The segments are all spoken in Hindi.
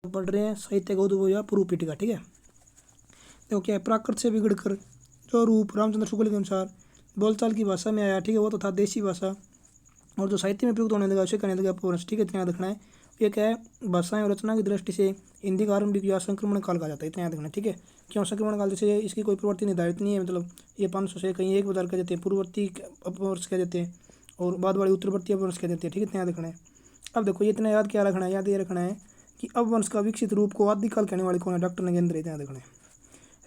पढ़ रहे हैं साहित्य का उद्भव या पूर्व पीठिका। ठीक है, देखो क्या है, प्राकृत से बिगड़कर जो रूप रामचंद्र शुक्ल के अनुसार बोलचाल की भाषा में आया, ठीक है, वो तो था देसी भाषा, और जो साहित्य में प्रयुक्त होने लगा उसे कहने लगा अपभ्रंश। ठीक है, इतना याद रखना है। ये क्या है, भाषाएं और रचना की दृष्टि से हिंदी का आरंभिक या संक्रमण काल कहा जाता है, इतना याद रखना है। ठीक है, क्यों संक्रमण काल, जैसे इसकी कोई प्रवृत्ति निर्धारित नहीं है, मतलब ये 500 से कहीं 1000 कह देते हैं, पूर्ववर्ती अपभ्रंश कह देते हैं, और बाद वाली उत्तरवर्ती अपभ्रंश कह देते हैं। ठीक है, इतना याद रखना है। अब देखो ये इतना याद क्या रखना है, याद ये रखना है कि अपभ्रंश का विकसित रूप को आदिकाल कहने वाले कौन है, डॉक्टर नगेंद्र, इतना याद रखना है।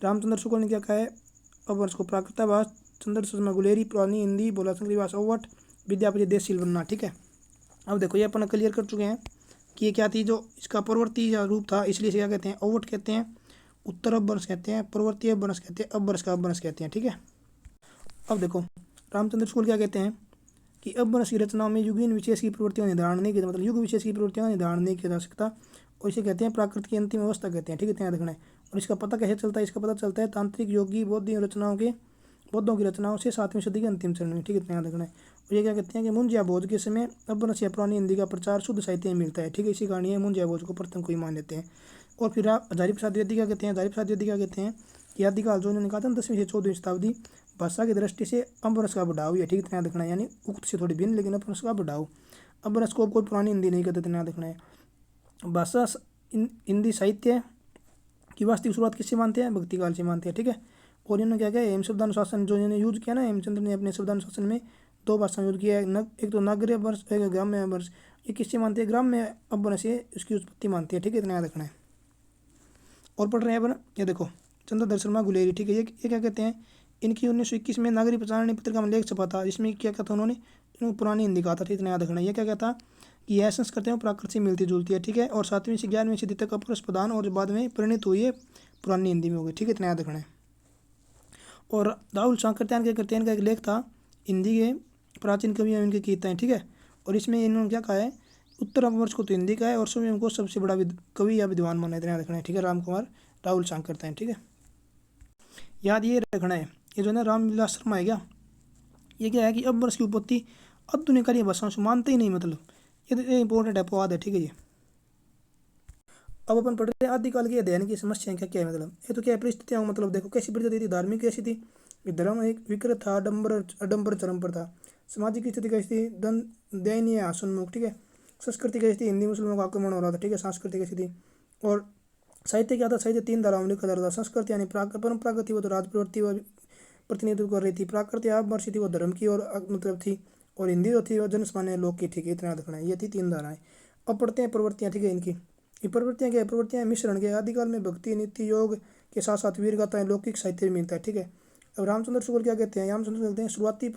रामचंद्र शुक्ल ने क्या कहा है, अपभ्रंश को प्राकृतभाष, चंद्र शर्मा गुलेरी पुरानी हिंदी, बोला संकरी भाषा ओवट, विद्यापति देशशील बनना। ठीक है, अब देखो ये अपन क्लियर कर चुके हैं कि ये क्या थी, जो इसका प्रवर्ती या रूप था, इसलिए इसे क्या कहते हैं, ओवट कहते हैं, उत्तर अपभ्रंश कहते हैं, प्रवर्ती अपभ्रंश कहते हैं, अपभ्रंश का अपभ्रंश कहते हैं। ठीक है, अब देखो रामचंद्र शुक्ल क्या कहते हैं कि अपभ्रंश की रचनाओं में युगीन विशेष की प्रवृत्तियों का निर्धारण नहीं किया, मतलब युग विशेष की प्रवृत्तियों का निर्धारण नहीं किया जा सकता, और इसे कहते हैं प्राकृत की अंतिम अवस्था कहते हैं। ठीक है, इतना याद रखना है। और इसका पता कैसे चलता है, इसका पता चलता है तांत्रिक योगी बौद्धों की रचनाओं से 7वीं सदी के अंतिम चरण में। ठीक है, इतना याद रखना है। और ये क्या कहते हैं कि मुंज या भोज के समय अपभ्रंश या पुरानी हिंदी का प्रचार शुद्ध साहित्य में मिलता है। ठीक है, इसी कारण ये मुंज या भोज को प्रथम कोई मान लेते हैं। और फिर आप हजारी प्रसाद द्विवेदी क्या कहते हैं, हजारी प्रसाद द्विवेदी क्या कहते हैं कि आदिकाल जो इन्होंने कहा था 10वीं से 14वीं शताब्दी भाषा की दृष्टि से अपभ्रंश का बढ़ाव है। ठीक है, इतना याद रखना है, यानी उक्त से थोड़ी भिन्न लेकिन अपभ्रंश का बढ़ाव। अपभ्रंश को कोई पुरानी हिंदी नहीं कहते, इतना याद रखना है। भाषा हिंदी साहित्य की वास्तविक शुरुआत किससे मानते हैं, भक्ति काल से मानते हैं। ठीक है, और इन्होंने क्या किया, हेम शब्दानुशासन जो इन्होंने यूज किया ना, हेमचंद्र ने अपने शब्दानुशासन में 2 भाषा यूज किया है, एक तो नागरीय अपभ्रंश, एक ग्राम्य अपभ्रंश। ये किससे मानते हैं, ग्राम्य अपभ्रंश से उसकी उत्पत्ति मानते हैं। ठीक है, इतना याद रखना है। और पढ़ रहे हैं अपन, ये देखो चंद्रधर शर्मा गुलेरी। ठीक है, ये क्या कहते हैं, इनकी 1921 में नागरिक प्रचारणी पत्रिका में लेख छपा था, जिसमें क्या कहता उन्होंने पुरानी हिंदी कहा था। ठीक है, इतना याद रखना है। ये क्या कहता कि यह संस्कृतियों प्राकृत से मिलती जुलती है। ठीक है, और 7वीं से 11वीं सदी तक अपभ्रंश प्रदान और बाद में परिणित हुई है पुरानी हिंदी में हो गई। ठीक है, इतना याद रखना है। और राहुल सांकृत्यायन क्या करते हैं, इनका एक लेख था हिंदी के प्राचीन कवियों इनकी गीताएं। ठीक है, और इसमें इन्होंने क्या कहा है, उत्तर अपभ्रंश को तो हिंदी का है और स्वयं को सबसे बड़ा कवि या विद्वान माना है, इतना रखना है। ठीक है, रामकुमार राहुल सांकृत्यायन। ठीक है, याद ये रखना है। ये जो है ना रामविलास शर्मा है क्या, ये क्या है कि अपभ्रंश की उत्पत्ति आधुनिक भाषाओं से मानते ही नहीं, मतलब ये इंपॉर्टेंट है, अपवाद है। ठीक है, ये अब अपन पढ़ रहे हैं आदिकाल के अध्ययन की समस्याएं क्या क्या है, मतलब ये तो क्या है, परिस्थितियां, मतलब देखो कैसी परिस्थिति थी, धार्मिक कैसी थी, धर्म एक विकृत था, अडम्बर चरम पर था, सामाजिक स्थिति कैसी थी, दयनीय आसन्मुख। ठीक है, संस्कृति कैसी थी, हिंदी मुस्लिमों का आक्रमण हो रहा था। ठीक है, संस्कृति कैसी थी, और साहित्य क्या था, साहित्य 3 धाराओं में लिखा जा रहा था। संस्कृति यानी परंपरागत थी, वो तो राज प्रवृत्ति व प्रतिनिधित्व कर रही थी, प्राकृत या अपभ्रंश थी, वो धर्म की और मतलब थी, और हिंदी जो थी वो जनसामान्य लोक की। ठीक है, इतना रखना है। ये थी 3 धाराएं। अब पढ़ते हैं प्रवृत्तियाँ। ठीक है, इनकी ये प्रवृत्तियाँ क्या है, प्रवृत्तियाँ मिश्रण के आदिकाल में भक्ति नीति योग के साथ साथ वीर गाथाएं लौकिक साहित्य भी मिलता है। ठीक है, अब रामचंद्र शुक्ल क्या कहते हैं, रामचंद्र कहते हैं शुरुआती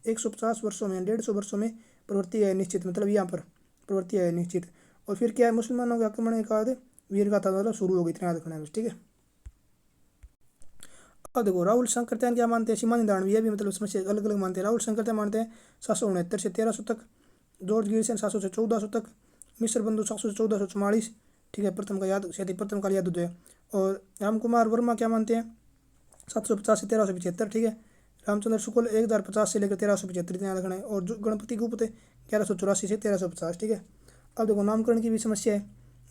150 वर्षों में 150 वर्षों में प्रवृत्ति है निश्चित, मतलब यहाँ पर प्रवृत्ति है निश्चित, और फिर क्या है, मुसलमानों के आक्रमण के बाद वीर गाथा मतलब शुरू हो गई, इतना रखना है। ठीक है, अब देखो राहुल सांकृत्यायन क्या मानते हैं, सीमा निर्धारण भी मतलब समस्या अलग अलग मानते हैं। राहुल सांकृत्यायन मानते हैं 769 से 1300 तक, जॉर्ज गिरिसन 700 से 1400 तक, मिश्र बंधु 700 से 1444। ठीक है, प्रथम का याद प्रथम काल याद है। और रामकुमार वर्मा क्या मानते हैं 750 से 1375। ठीक है, रामचंद्र शुक्ल 1050 से लेकर 1375 इतना रखना है। और जो गणपति गुप्त 1184 से 1350। ठीक है, अब देखो नामकरण की भी समस्या है,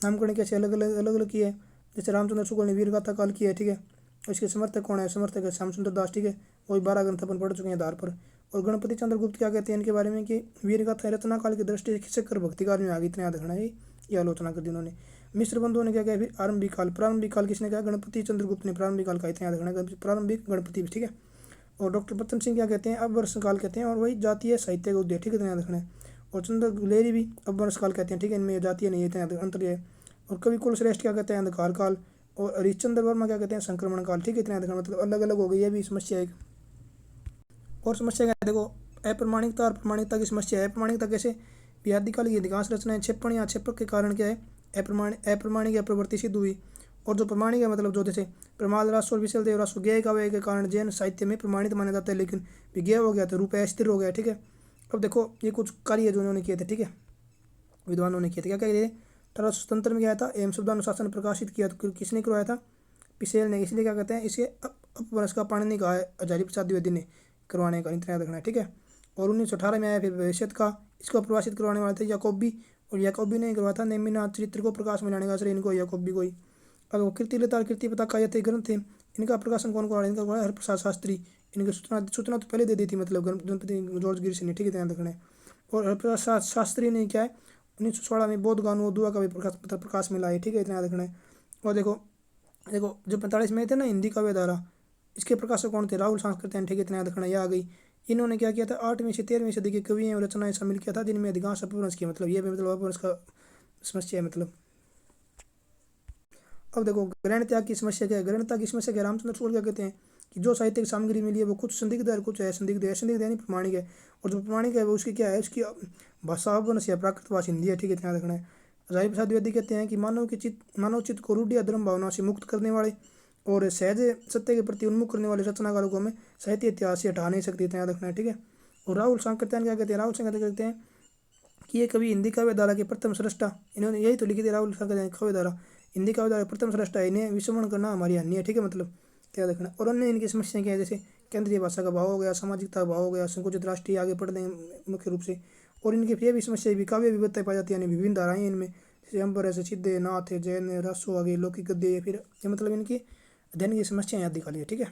नामकरण कैसे अलग अलग की है, जैसे रामचंद्र शुक्ल ने वीर गाथा काल की है। ठीक है, इसके समर्थक कौन है, समर्थक है श्याम सुंदर दास। ठीक है, वही 12 ग्रंथ अपन पढ़ चुके हैं आधार पर। और गणपति चंद्र गुप्त क्या कहते हैं इनके बारे में कि वीर गाथा रचना काल की दृष्टि से खिसक कर भक्ति काल में आ गई, इतना याद रखना है। ये आलोचना कर दी उन्होंने। मिश्र बंधुओं ने क्या कहा, फिर प्रारंभिक काल किसने कहा, गणपति चंद्रगुप्त ने प्रारंभिक काल का, इतना याद रखना है, प्रारंभिक गणपति भी। ठीक है, और डॉक्टर पतन सिंह क्या कहते हैं, अपवर्ष काल कहते हैं, और वही जातीय साहित्य का उद्देश्य। ठीक है, इतना याद रखना है। और चंद्र गुलेरी भी अपवर्ष काल कहते हैं। ठीक है, इनमें जातीय नहीं है, इतना अंतर है। और कवि कुलश्रेष्ठ क्या कहते हैं, अंधकार काल। और हरिश्चंद्र वर्मा क्या कहते हैं, संक्रमण काल। ठीक है, इतना याद रखना, मतलब अलग अलग हो गई, ये भी समस्या है। और समस्या क्या है, देखो अप्रमाणिकता और प्रमाणिकता की समस्या है। अप्रमाणिकता कैसे, आदिकाल की अधिकांश रचनाएं क्षेपण या क्षेपक के कारण क्या है, अप्रमाणिक या प्रवृत्ति सिद्ध हुई। और जो प्रमाणिक है, मतलब जो जैसे प्रमाद राष्ट्र और विशल देव राष्ट्र ज्ञेय काव्य के कारण जैन साहित्य में प्रमाणित माना जाता है, लेकिन विज्ञेय हो गया तो रूप स्थिर हो गया। ठीक है, अब देखो ये कुछ कार्य जो उन्होंने किए थे। ठीक है, विद्वानों ने किए थे, क्या क्या किए थे, 1877 में क्या था, एम शब्दानुशासन प्रकाशित किया, तो किसने करवाया था, पिसेल ने। इसलिए क्या कहते हैं, इसे अपभ्रंश का पाणिनि कहा है, हजारी प्रसाद द्विवेदी ने करवाने का, इतना याद रखना है। ठीक है, और 1918 में आया फिर भविष्य का, इसको प्रवासित करवाने वाले थे याकोबी, और याकोबी ने करवाया था नेमिनाथ चरित्र को प्रकाश में लाने का श्रेय इनको याकोबी को ही। अब वो कीर्ति लेता और कीर्ति पताका ये ग्रंथ थे, इनका प्रकाशन कौन करा, इनका करा हरप्रसाद शास्त्री। इनकी सूचना सूचना तो पहले दे दी थी, मतलब गणपति जॉर्ज गिरिश ने, ठीक है, ध्यान रखना है। और हरप्रसाद शास्त्री ने क्या है 1916 में बौद्ध गानों दुआ का भी प्रकाश में लाए, ठीक है, इतना याद रखना है। और देखो देखो जो 45 में थे ना हिंदी काव्य धारा, इसके प्रकाशक कौन थे, राहुल सांस्कृत्यायन, ठीक है, इतना याद रखना। यह आ गई। इन्होंने क्या किया था 8वीं से 13वीं सदी के कवियों और रचनाएं शामिल किया था, जिनमें अधिकांश अपभ्रंश किया, मतलब ये भी मतलब अपभ्रंश का समस्या है मतलब। अब देखो ग्रहण त्याग की समस्या क्या है, ग्रहण त्याग की समस्या क्या, रामचंद्र शुक्ल क्या कहते हैं कि जो साहित्यिक सामग्री मिली है वो कुछ संदिग्ध है, कुछ है संदिग्ध है, संदिग्ध यानी प्रमाणिक है, और जो प्रमाणिक है वो उसकी क्या है, उसकी भाषा अपभ्रंश या प्राकृत भाषा हिंदी है, ठीक है, ध्यान रखना है। राजीव प्रसाद द्विवेदी कहते हैं कि मानव चित्त को रूढ़ या धर्म भावना से मुक्त करने वाले और सहज सत्य के प्रति उन्मुख करने वाले रचनाकारों को हमें साहित्य इतिहास से हटा नहीं सकती, इतना याद रखना है, ठीक है। और राहुल सांकृत्यायन क्या कहते हैं, राहुल सांकृत्यायन कहते हैं कि ये कवि हिंदी काव्य धारा के प्रथम सृष्टा, इन्होंने यही तो लिखी थी राहुल सांकृत्यायन काव्य धारा, हिंदी काव्य धारा प्रथम सृष्टा है, इन्हें विस्मरण करना हमारी हानि है, ठीक है, मतलब क्या रखना। और अन्य इनकी समस्याएं क्या है, जैसे केंद्रीय भाषा का भाव हो गया, सामाजिकता का भाव हो गया, संकुचित राष्ट्रीय आगे बढ़ देंगे मुख्य रूप से। और इनकी ये भी समस्या भी काव्य विविधता पाई जाती है, यानी विभिन्न धाराएं इनमें, जैसे अंबर है, सिद्धे, नाथ है, जैन है, रसो आगे लौकिक गद्य, या फिर ये मतलब इनकी अध्ययन की समस्या याद दिखा ली है, ठीक है।